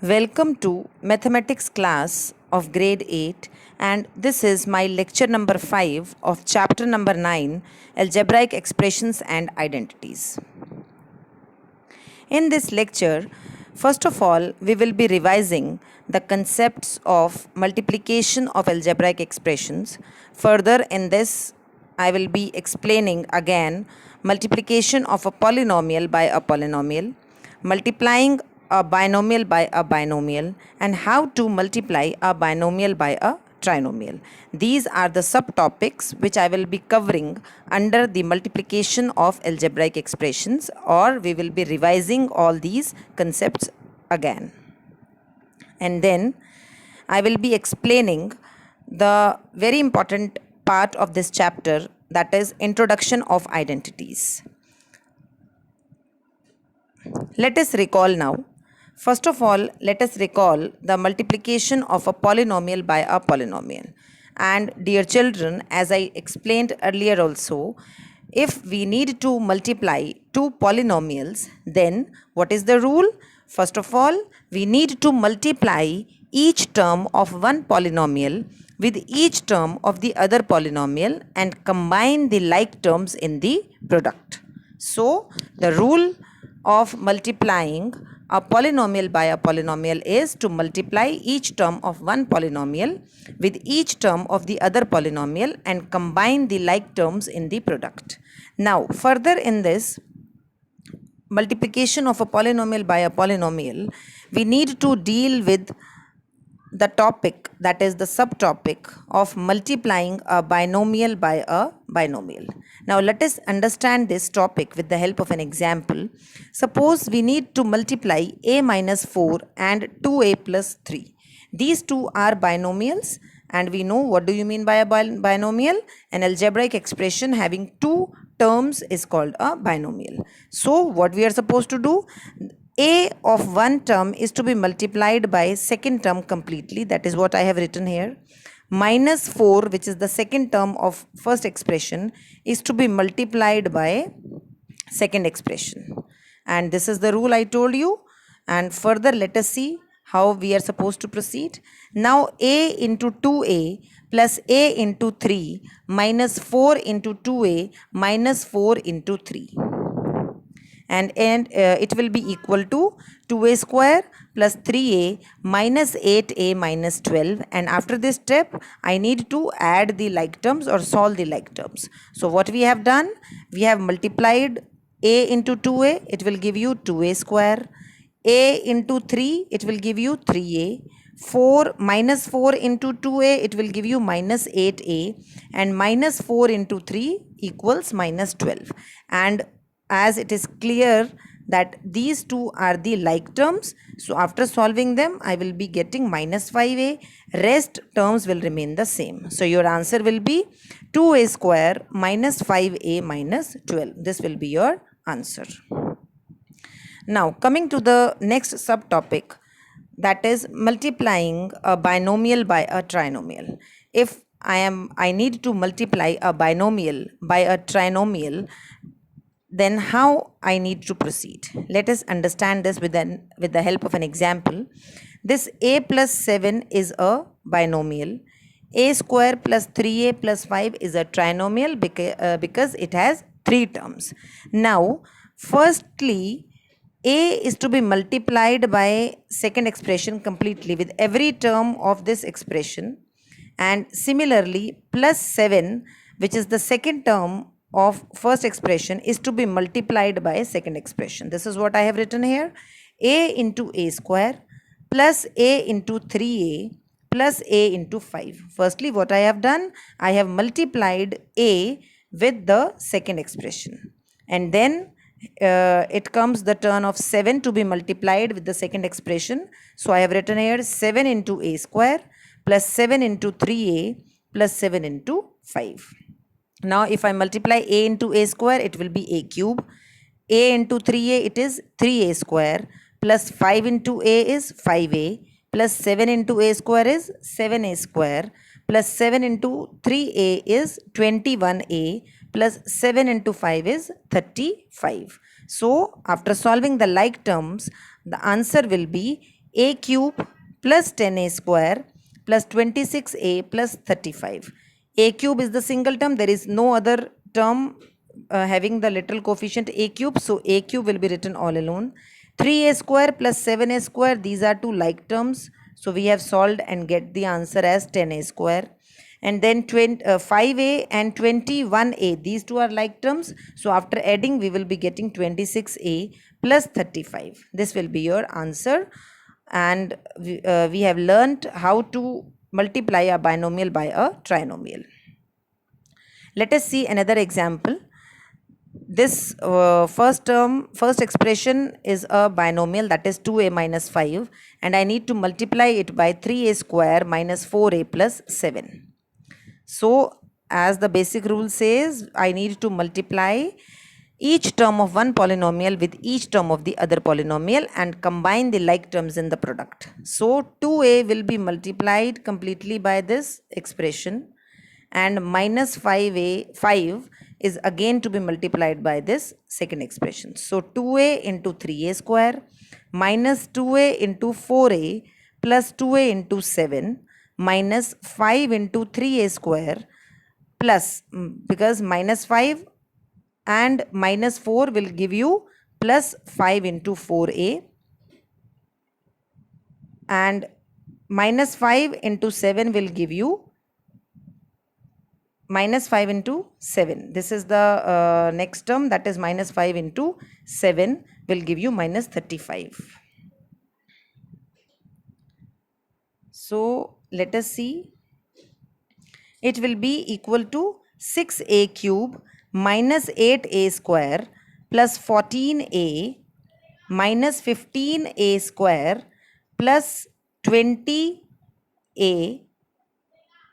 Welcome to mathematics class of grade 8, and this is my lecture number 5 of chapter number 9, Algebraic Expressions and Identities. In this lecture, first of all, we will be revising the concepts of multiplication of algebraic expressions. Further in this, I will be explaining again multiplication of a polynomial by a polynomial, multiplying a binomial by a binomial, and how to multiply a binomial by a trinomial. These are the subtopics which I will be covering under the multiplication of algebraic expressions, or we will be revising all these concepts again. And then I will be explaining the very important part of this chapter, that is introduction of identities. Let us recall now. First of all, let us recall the multiplication of a polynomial by a polynomial. And dear children, as I explained earlier also, if we need to multiply two polynomials, then what is the rule? First of all, we need to multiply each term of one polynomial with each term of the other polynomial and combine the like terms in the product. So, the rule of multiplying a polynomial by a polynomial is to multiply each term of one polynomial with each term of the other polynomial and combine the like terms in the product. Now, further in this multiplication of a polynomial by a polynomial, we need to deal with the topic, that is the subtopic of multiplying a binomial by a binomial. Now let us understand this topic with the help of an example. Suppose we need to multiply a minus 4 and 2a plus 3. These two are binomials, and we know what do you mean by a binomial? An algebraic expression having two terms is called a binomial. So what we are supposed to do? A of one term is to be multiplied by second term completely. That is what I have written here. Minus 4, which is the second term of first expression, is to be multiplied by second expression. And this is the rule I told you. And further, let us see how we are supposed to proceed. Now, a into 2a plus a into 3 minus 4 into 2a minus 4 into 3. And it will be equal to 2a square plus 3a minus 8a minus 12. And after this step, I need to add the like terms or solve the like terms. So what we have done? We have multiplied a into 2a, it will give you 2a square. A into 3, it will give you 3a. 4 minus 4 into 2a, it will give you minus 8a. And minus 4 into 3 equals minus 12. And as it is clear that these two are the like terms, so after solving them, I will be getting minus 5a. Rest terms will remain the same. So your answer will be 2a square minus 5a minus 12. This will be your answer. Now coming to the next subtopic, that is multiplying a binomial by a trinomial. If I need to multiply a binomial by a trinomial, then how I need to proceed? Let us understand this with the help of an example. This a plus 7 is a binomial. A square plus 3a plus 5 is a trinomial because it has three terms. Now, firstly, a is to be multiplied by second expression completely with every term of this expression. And similarly, plus 7, which is the second term of first expression, is to be multiplied by second expression. This is what I have written here. A into a square plus a into 3a plus a into 5. Firstly, what I have done? I have multiplied a with the second expression. And then it comes the turn of 7 to be multiplied with the second expression. So I have written here 7 into a square plus 7 into 3a plus 7 into 5. Now, if I multiply a into a square, it will be a cube. A into 3a, it is 3a square. Plus 5 into a is 5a. Plus 7 into a square is 7a square. Plus 7 into 3a is 21a. Plus 7 into 5 is 35. So, after solving the like terms, the answer will be a cube plus 10a square plus 26a plus 35. A cube is the single term. There is no other term having the literal coefficient a cube. So a cube will be written all alone. 3a square plus 7a square. These are two like terms. So we have solved and get the answer as 10a square. And then 5a and 21a. These two are like terms. So after adding, we will be getting 26a plus 35. This will be your answer. And we have learnt how to multiply a binomial by a trinomial. Let us see another example. This first expression is a binomial, that is 2a minus 5, and I need to multiply it by 3a square minus 4a plus 7. So as the basic rule says, I need to multiply each term of one polynomial with each term of the other polynomial and combine the like terms in the product. So 2a will be multiplied completely by this expression, and minus 5 is again to be multiplied by this second expression. So 2a into 3a square minus 2a into 4a plus 2a into 7 minus 5 into 3a square plus, because minus 5 and minus 4 will give you plus 5 into 4a, and minus 5 into 7 will give you minus 5 into 7. This is the next term, that is minus 5 into 7 will give you minus 35. So let us see. It will be equal to 6a cube minus 8a square plus 14a minus 15a square plus 20a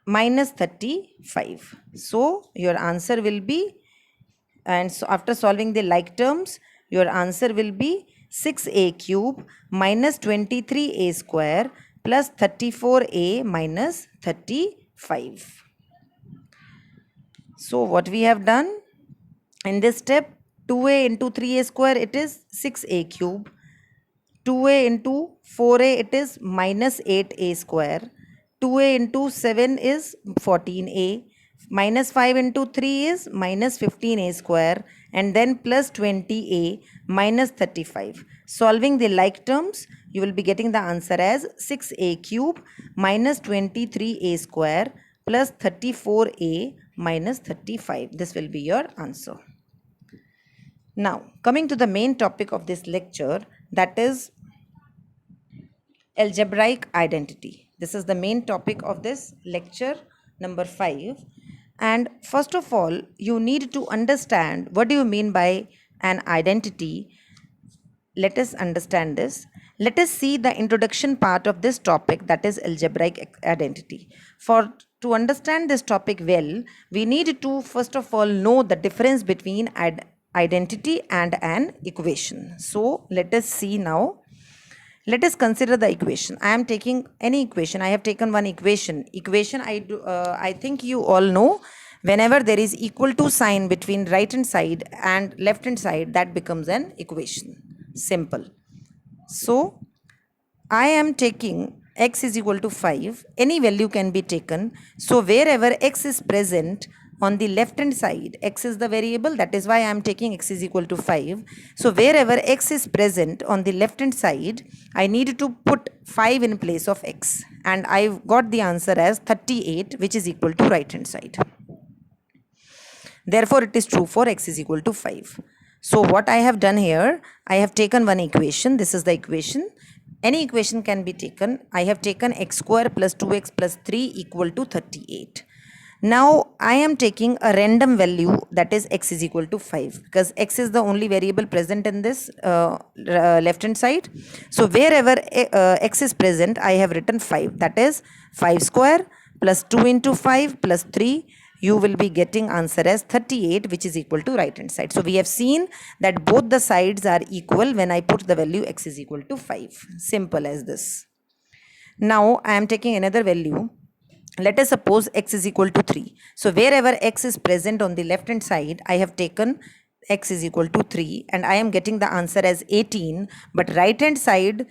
minus 35. So your answer will be, and so after solving the like terms, your answer will be 6a cube minus 23a square plus 34a minus 35. So what we have done in this step, 2a into 3a square, it is 6a cube. 2a into 4a, it is minus 8a square. 2a into 7 is 14a. Minus 5 into 3 is minus 15a square. And then plus 20a minus 35. Solving the like terms, you will be getting the answer as 6a cube minus 23a square plus 34a minus 35. This will be your answer. Now, coming to the main topic of this lecture, that is algebraic identity. This is the main topic of this lecture number 5. And first of all, you need to understand what do you mean by an identity. Let us understand this. Let us see the introduction part of this topic, that is algebraic identity. To understand this topic well, we need to first of all know the difference between identity and an equation. So let us see now. Let us consider the equation. I am taking any equation. I have taken one equation. I think you all know, whenever there is equal to sign between right hand side and left hand side, that becomes an equation. Simple. So I am taking x is equal to 5. Any value can be taken. So wherever x is present on the left hand side, x is the variable, that is why I am taking x is equal to 5. So wherever x is present on the left hand side, I need to put 5 in place of x, and I got the answer as 38, which is equal to right hand side. Therefore it is true for x is equal to 5. So what I have done here, I have taken one equation. This is the equation. Any equation can be taken. I have taken x square plus 2x plus 3 equal to 38. Now I am taking a random value, that is x is equal to 5, because x is the only variable present in this left hand side. So wherever x is present, I have written 5, that is 5 square plus 2 into 5 plus 3. You will be getting answer as 38, which is equal to right hand side. So we have seen that both the sides are equal when I put the value x is equal to 5. Simple as this. Now I am taking another value. Let us suppose x is equal to 3. So wherever x is present on the left hand side, I have taken x is equal to 3, and I am getting the answer as 18. But right hand side,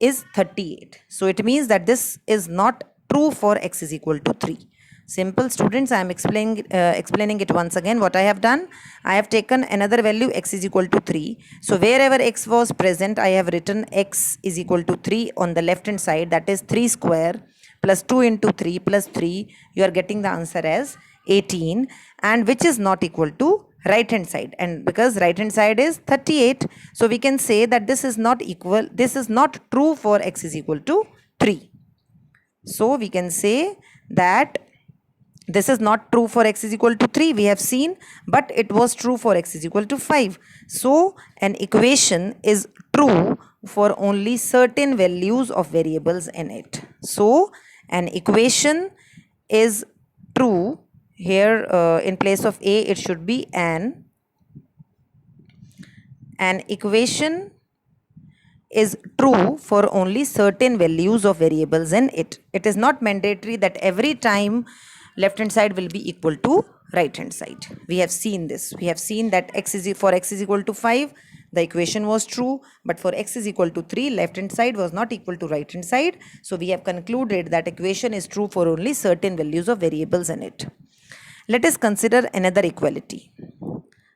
is 38. So it means that this is not true for x is equal to 3. Simple, students. I am explaining it once again. What I have done, I have taken another value x is equal to 3. So wherever x was present, I have written x is equal to 3 on the left hand side. That is 3 square plus 2 into 3 plus 3. You are getting the answer as 18, and which is not equal to right hand side, and because right hand side is 38, so we can say that this is not equal, this is not true for x is equal to 3. So we can say that this is not true for x is equal to 3, we have seen, but it was true for x is equal to 5. So an equation is true for only certain values of variables in it. So an equation is true here, in place of a it should be an equation is true for only certain values of variables in it. It is not mandatory that every time left hand side will be equal to right hand side. We have seen this. We have seen that for x is equal to 5, the equation was true, but for x is equal to 3, left hand side was not equal to right hand side. So we have concluded that equation is true for only certain values of variables in it. Let us consider another equality.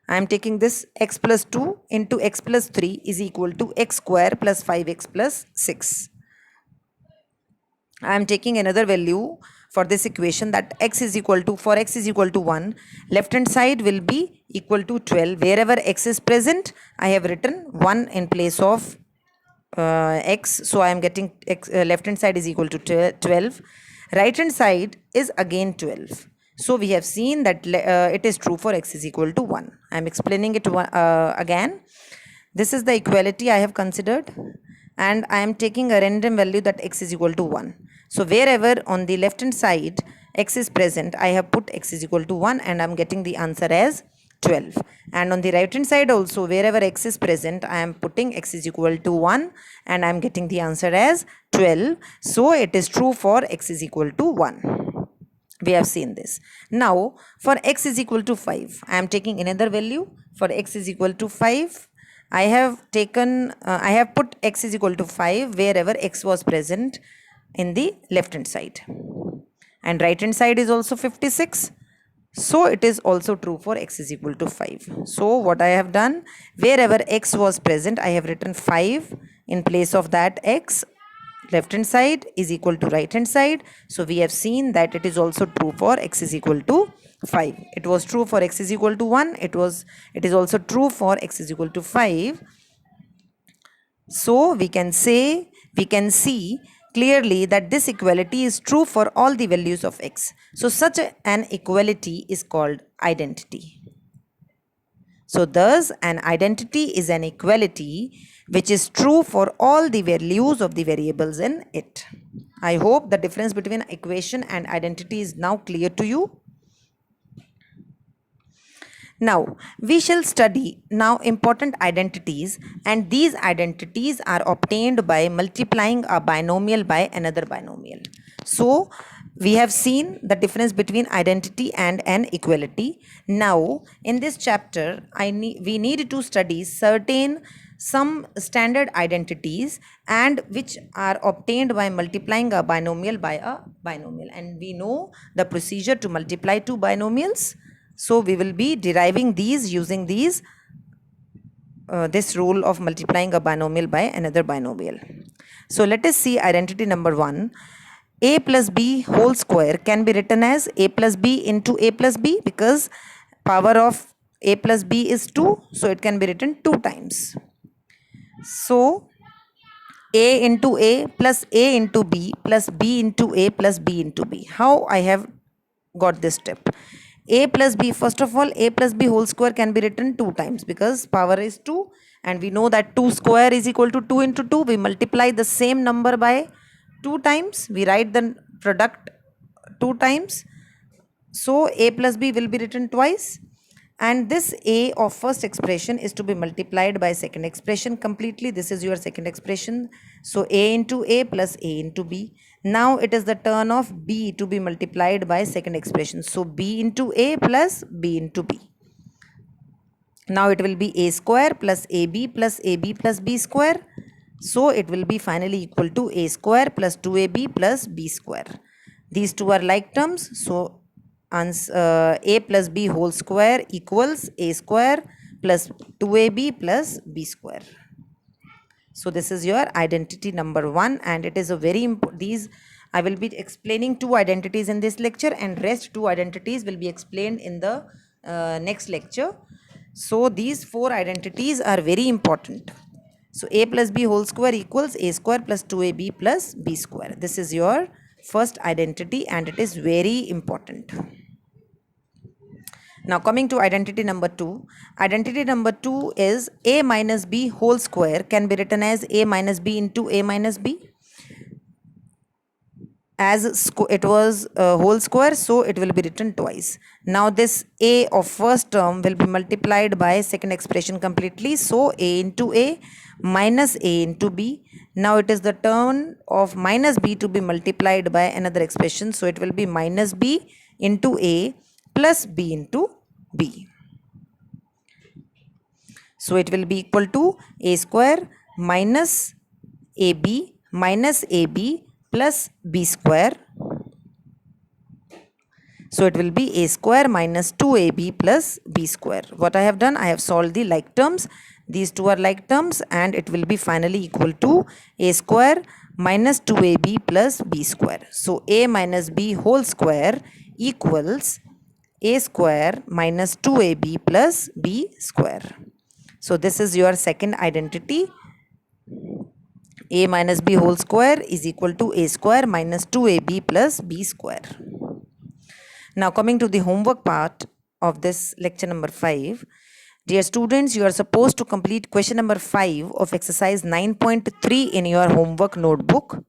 I am taking this x plus 2 into x plus 3 is equal to x square plus 5x plus 6. I am taking another value for this equation, that x is equal to, for x is equal to 1, left hand side will be equal to 12. Wherever x is present, I have written 1 in place of x. So I am getting x, left hand side is equal to 12. Right hand side is again 12. So we have seen that it is true for x is equal to 1. I am explaining it again. This is the equality I have considered, and I am taking a random value that x is equal to 1. So wherever on the left hand side x is present, I have put x is equal to 1 and I am getting the answer as 12. And on the right hand side also, wherever x is present, I am putting x is equal to 1 and I am getting the answer as 12. So it is true for x is equal to 1. We have seen this. Now for x is equal to 5, I am taking another value. For x is equal to 5, I have taken, I have put x is equal to 5 wherever x was present in the left hand side, and right hand side is also 56. So it is also true for x is equal to 5. So what I have done, wherever x was present, I have written 5 in place of that x. Left hand side is equal to right hand side. So we have seen that it is also true for x is equal to 5. It was true for x is equal to 1. It is also true for x is equal to 5. So we can see clearly that this equality is true for all the values of x. So such an equality is called identity. So thus an identity is an equality which is true for all the values of the variables in it. I hope the difference between equation and identity is now clear to you. Now we shall study now important identities, and these identities are obtained by multiplying a binomial by another binomial. So we have seen the difference between identity and an equality. Now in this chapter we need to study some standard identities and which are obtained by multiplying a binomial by a binomial, and we know the procedure to multiply two binomials. So we will be deriving these using this rule of multiplying a binomial by another binomial. So let us see identity number 1. A plus b whole square can be written as a plus b into a plus b, because power of a plus b is 2. So it can be written 2 times. So a into a plus a into b plus b into a plus b into b. How I have got this step? A plus b, first of all, a plus b whole square can be written 2 times because power is 2, and we know that 2 square is equal to 2 into 2. We multiply the same number by 2 times. We write the product 2 times. So a plus b will be written twice, and this a of first expression is to be multiplied by second expression completely. This is your second expression. So a into a plus a into b. Now it is the turn of b to be multiplied by second expression. So b into a plus b into b. Now it will be a square plus ab plus b square. So it will be finally equal to a square plus 2ab plus b square. These two are like terms. So a plus b whole square equals a square plus 2ab plus b square. So this is your identity number 1, and it is a very important. These I will be explaining 2 identities in this lecture, and rest 2 identities will be explained in the next lecture. So these 4 identities are very important. So a plus b whole square equals a square plus 2ab plus b square. This is your first identity, and it is very important. Now coming to identity number 2. Identity number 2 is a minus b whole square can be written as a minus b into a minus b. As it was a whole square, so it will be written twice. Now this a of first term will be multiplied by second expression completely. So a into a minus a into b. Now it is the turn of minus b to be multiplied by another expression. So it will be minus b into a plus b into b. So it will be equal to a square minus ab plus b square. So it will be a square minus 2ab plus b square. What I have done, I have solved the like terms. These two are like terms, and it will be finally equal to a square minus 2ab plus b square. So a minus b whole square equals a square minus 2ab plus b square. So this is your second identity. A minus b whole square is equal to a square minus 2ab plus b square. Now coming to the homework part of this lecture number 5. Dear students, you are supposed to complete question number 5 of exercise 9.3 in your homework notebook,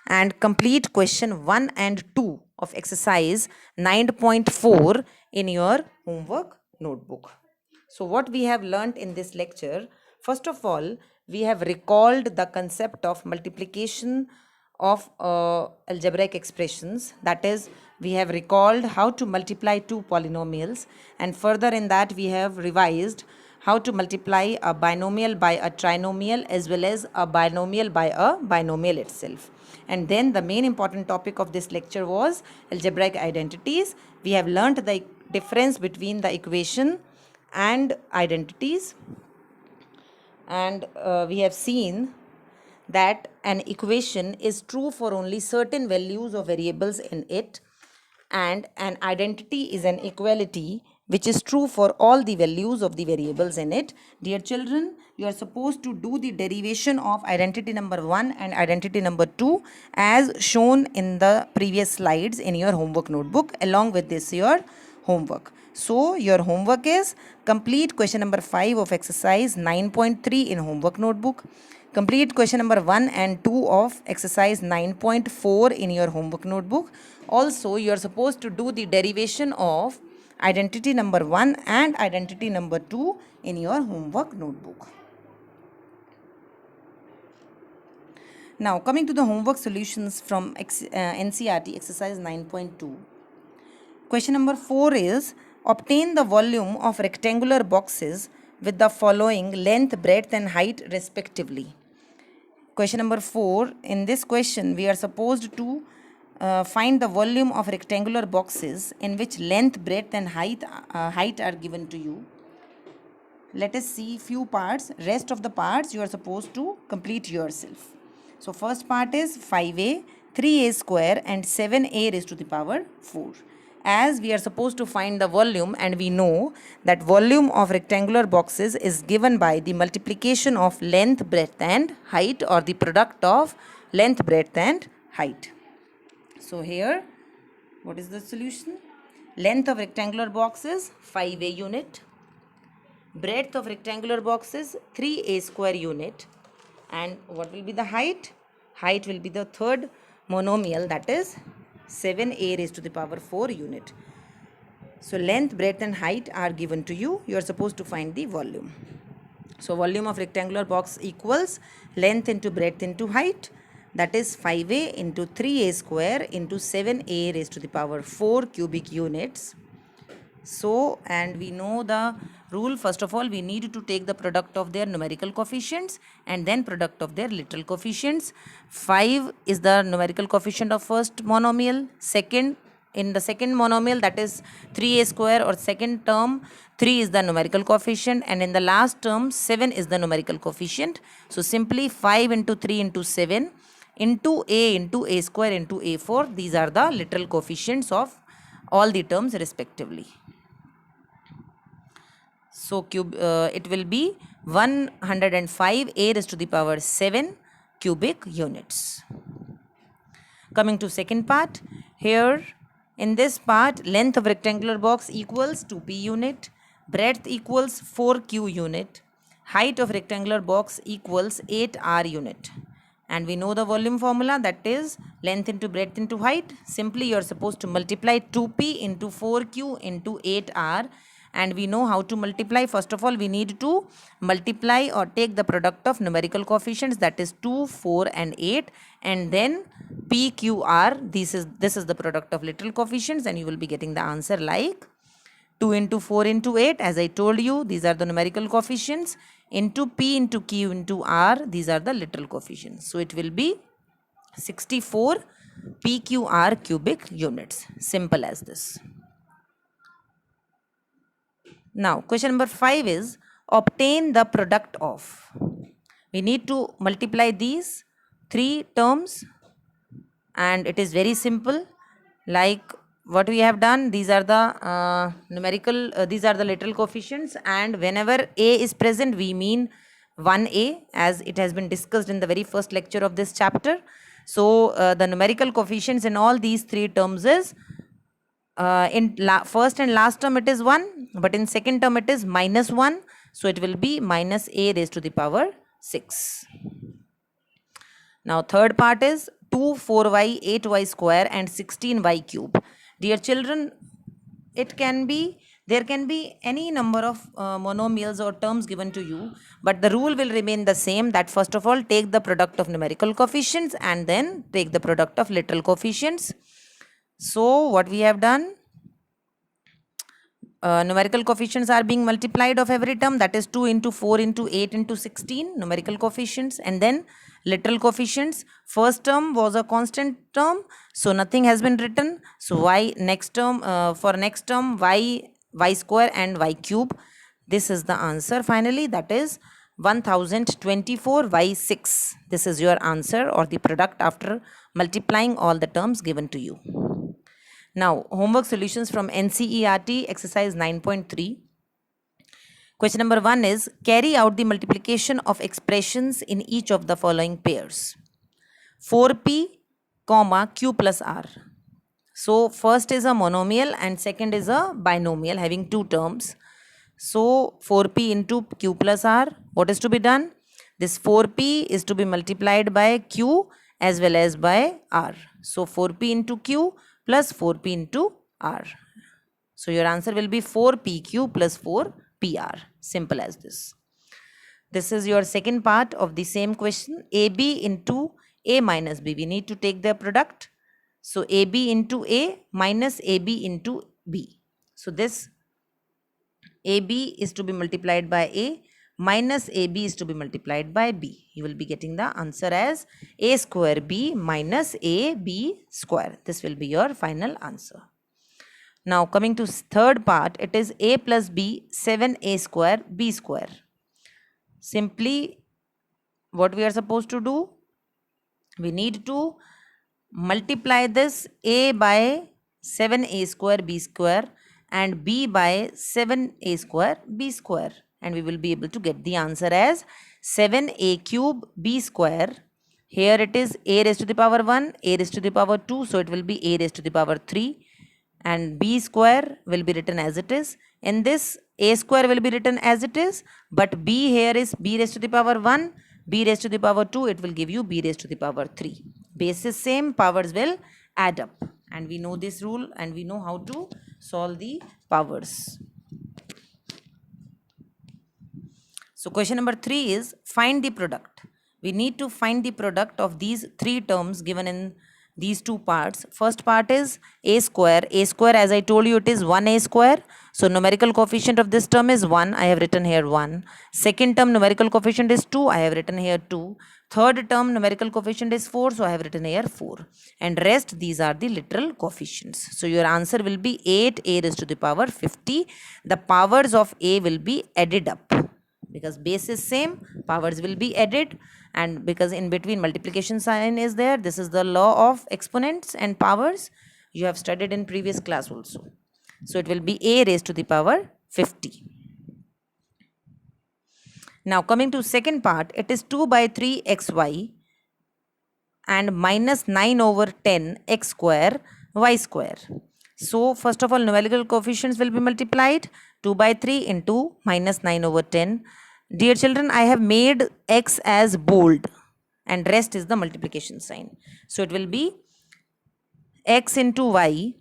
and complete question 1 and 2 of exercise 9.4 in your homework notebook. So what we have learnt in this lecture, first of all, we have recalled the concept of multiplication of algebraic expressions. That is, we have recalled how to multiply two polynomials, and further in that we have revised how to multiply a binomial by a trinomial as well as a binomial by a binomial itself. And then the main important topic of this lecture was algebraic identities. We have learnt the difference between the equation and identities, and we have seen that an equation is true for only certain values of variables in it, and an identity is an equality which is true for all the values of the variables in it. Dear children, you are supposed to do the derivation of identity number 1 and identity number 2 as shown in the previous slides in your homework notebook. Along with this, your homework. So your homework is complete question number 5 of exercise 9.3 in homework notebook. Complete question number 1 and 2 of exercise 9.4 in your homework notebook. Also, you are supposed to do the derivation of identity number 1 and identity number 2 in your homework notebook. Now, coming to the homework solutions from NCERT exercise 9.2. Question number 4 is, obtain the volume of rectangular boxes with the following length, breadth and height respectively. Question number 4, in this question we are supposed to find the volume of rectangular boxes in which length, breadth and height are given to you. Let us see few parts. Rest of the parts you are supposed to complete yourself. So first part is 5a, 3a square and 7a raised to the power 4. As we are supposed to find the volume, and we know that volume of rectangular boxes is given by the multiplication of length, breadth and height, or the product of length, breadth and height. So here, what is the solution? Length of rectangular boxes 5a unit, breadth of rectangular boxes 3a square unit, and what will be the height? Height will be the third monomial, that is 7a raised to the power 4 unit. So length, breadth and height are given to you. You are supposed to find the volume. So volume of rectangular box equals length into breadth into height, that is 5a into 3a square into 7a raised to the power 4 cubic units. So, and we know the rule, first of all, we need to take the product of their numerical coefficients and then product of their literal coefficients. 5 is the numerical coefficient of first monomial. In the second monomial, that is 3a square, or second term, 3 is the numerical coefficient, and in the last term 7 is the numerical coefficient. So simply 5 into 3 into 7 into a square into a4, these are the literal coefficients of all the terms respectively. So it will be 105 a raised to the power 7 cubic units. Coming to second part, here in this part, length of rectangular box equals 2p unit, breadth equals 4q unit, height of rectangular box equals 8r unit. And we know the volume formula, that is length into breadth into height. Simply you are supposed to multiply 2p into 4q into 8r. And we know how to multiply. First of all, we need to multiply or take the product of numerical coefficients, that is 2, 4 and 8, and then PQR. This is the product of literal coefficients, and you will be getting the answer like 2 into 4 into 8. As I told you, these are the numerical coefficients, into P into Q into R. These are the literal coefficients. So it will be 64 PQR cubic units. Simple as this. Now, question number 5 is obtain the product of. We need to multiply these 3 terms, and it is very simple. Like what we have done, these are the these are the literal coefficients, and whenever a is present, we mean 1a, as it has been discussed in the very first lecture of this chapter. So the numerical coefficients in all these 3 terms is in first and last term it is 1, but in second term it is minus 1. So it will be minus a raised to the power 6. Now third part is 2, 4y, 8y square and 16y cube. Dear children, there can be any number of monomials or terms given to you, but the rule will remain the same, that first of all take the product of numerical coefficients and then take the product of literal coefficients. So what we have done, numerical coefficients are being multiplied of every term, that is 2 into 4 into 8 into 16 numerical coefficients, and then literal coefficients. First term was a constant term, so nothing has been written. So y next term, for next term y square and y cube. This is the answer finally, that is 1024 y 6. This is your answer, or the product after multiplying all the terms given to you. Now, homework solutions from NCERT exercise 9.3. Question number 1 is carry out the multiplication of expressions in each of the following pairs. 4p, q plus r. So, first is a monomial and second is a binomial having 2 terms. So, 4p into q plus r. What is to be done? This 4p is to be multiplied by q as well as by r. So, 4p into q plus 4p into r. So your answer will be 4pq plus 4pr. Simple as this. This is your second part of the same question. ab into a minus b. We need to take their product. So ab into a minus ab into b. So this ab is to be multiplied by a minus ab is to be multiplied by b. You will be getting the answer as a square b minus ab square. This will be your final answer. Now coming to third part, it is a plus b 7a square b square. Simply what we are supposed to do, we need to multiply this a by 7a square b square and b by 7a square b square. And we will be able to get the answer as 7a cube b square. Here it is a raised to the power 1, a raised to the power 2. So it will be a raised to the power 3. And b square will be written as it is. In this, a square will be written as it is. But b here is b raised to the power 1, b raised to the power 2. It will give you b raised to the power 3. Base is same, powers will add up. And we know this rule and we know how to solve the powers. So question number 3 is find the product. We need to find the product of these 3 terms given in these two parts. First part is a square. A square, as I told you, it is 1a square. So numerical coefficient of this term is 1. I have written here 1. Second term numerical coefficient is 2. I have written here 2. Third term numerical coefficient is 4. So I have written here 4. And rest, these are the literal coefficients. So your answer will be 8a raised to the power 50. The powers of a will be added up. Because base is same, powers will be added, and because in between multiplication sign is there, this is the law of exponents and powers. You have studied in previous class also. So it will be a raised to the power 50. Now coming to second part, it is 2 by 3 xy and minus 9 over 10 x square y square. So first of all, numerical coefficients will be multiplied. 2 by 3 into minus 9 over 10. Dear children, I have made x as bold and rest is the multiplication sign. So it will be x into y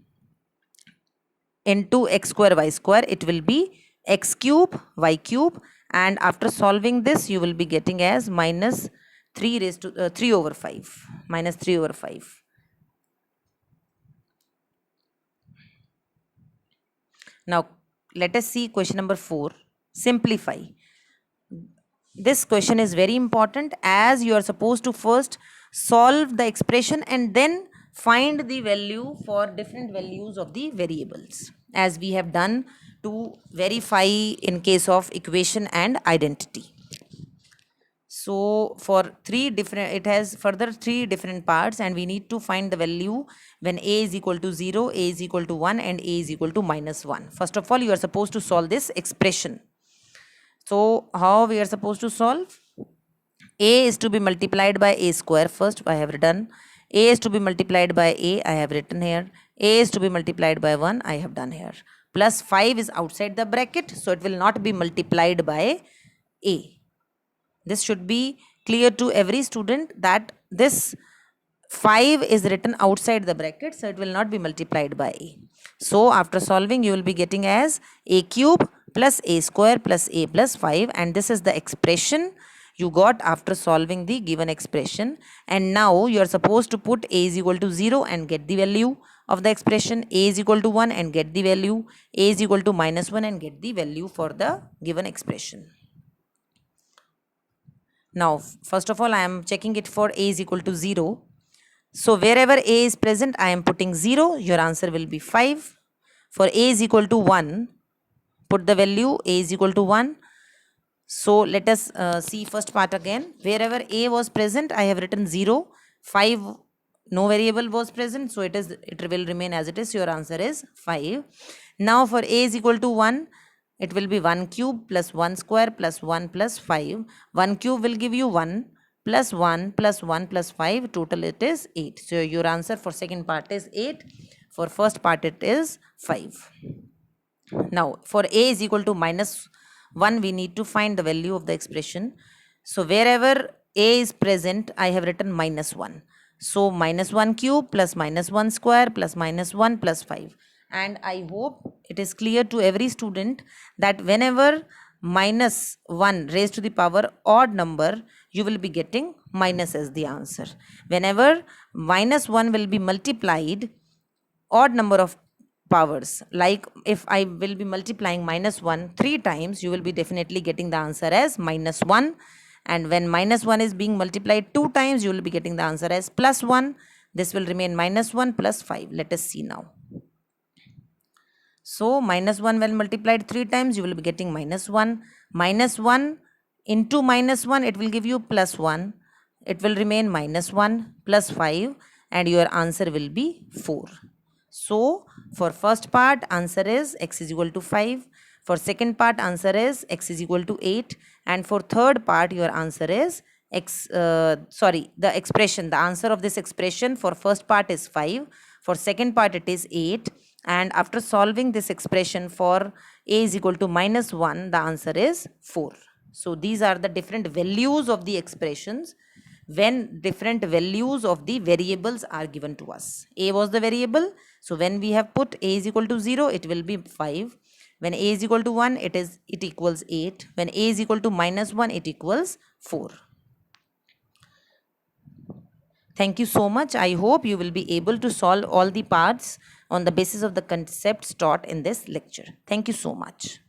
into x square y square. It will be x cube y cube, and after solving this you will be getting as minus 3 raised to 3 over 5. Minus 3 over 5. Now let us see question number 4. Simplify. This question is very important, as you are supposed to first solve the expression and then find the value for different values of the variables, as we have done to verify in case of equation and identity. So for it has further 3 different parts, and we need to find the value when a is equal to 0, a is equal to 1 and a is equal to minus 1. First of all, you are supposed to solve this expression. So how we are supposed to solve? A is to be multiplied by a square. First I have written. A is to be multiplied by a, I have written here. A is to be multiplied by 1, I have done here. Plus 5 is outside the bracket, so it will not be multiplied by a. This should be clear to every student that this 5 is written outside the bracket, so it will not be multiplied by a. So after solving, you will be getting as a cube plus a square plus a plus 5, and this is the expression you got after solving the given expression. And now you are supposed to put a is equal to 0 and get the value of the expression, a is equal to 1 and get the value, a is equal to minus 1 and get the value for the given expression. Now first of all, I am checking it for a is equal to 0. So wherever a is present, I am putting 0. Your answer will be 5. For a is equal to 1, put the value a is equal to 1. So let us see first part again. Wherever a was present, I have written 0. 5, no variable was present, so it will remain as it is. Your answer is 5. Now for a is equal to 1, it will be 1 cube plus 1 square plus 1 plus 5. 1 cube will give you 1 plus 1 plus 1 plus 5. Total it is 8. So your answer for second part is 8. For first part it is 5. Now for a is equal to minus 1, we need to find the value of the expression. So wherever a is present, I have written minus 1. So minus 1 cube plus minus 1 square plus minus 1 plus 5. And I hope it is clear to every student that whenever minus 1 raised to the power odd number, you will be getting minus as the answer. Whenever minus 1 will be multiplied odd number of powers, like if I will be multiplying minus 1 3 times, you will be definitely getting the answer as minus 1. And when minus 1 is being multiplied 2 times, you will be getting the answer as plus 1. This will remain minus 1 plus 5. Let us see now. So minus 1 when multiplied 3 times, you will be getting minus 1. Minus 1 into minus 1, it will give you plus 1. It will remain minus 1 plus 5, and your answer will be 4. So for first part, answer is x is equal to 5. For second part, answer is x is equal to 8. And for third part, your answer is the answer of this expression for first part is 5. For second part, it is 8. And after solving this expression for a is equal to minus 1, the answer is 4. So these are the different values of the expressions when different values of the variables are given to us. A was the variable. So when we have put a is equal to 0, it will be 5. When a is equal to 1, it equals 8. When a is equal to minus 1, it equals 4. Thank you so much. I hope you will be able to solve all the parts on the basis of the concepts taught in this lecture. Thank you so much.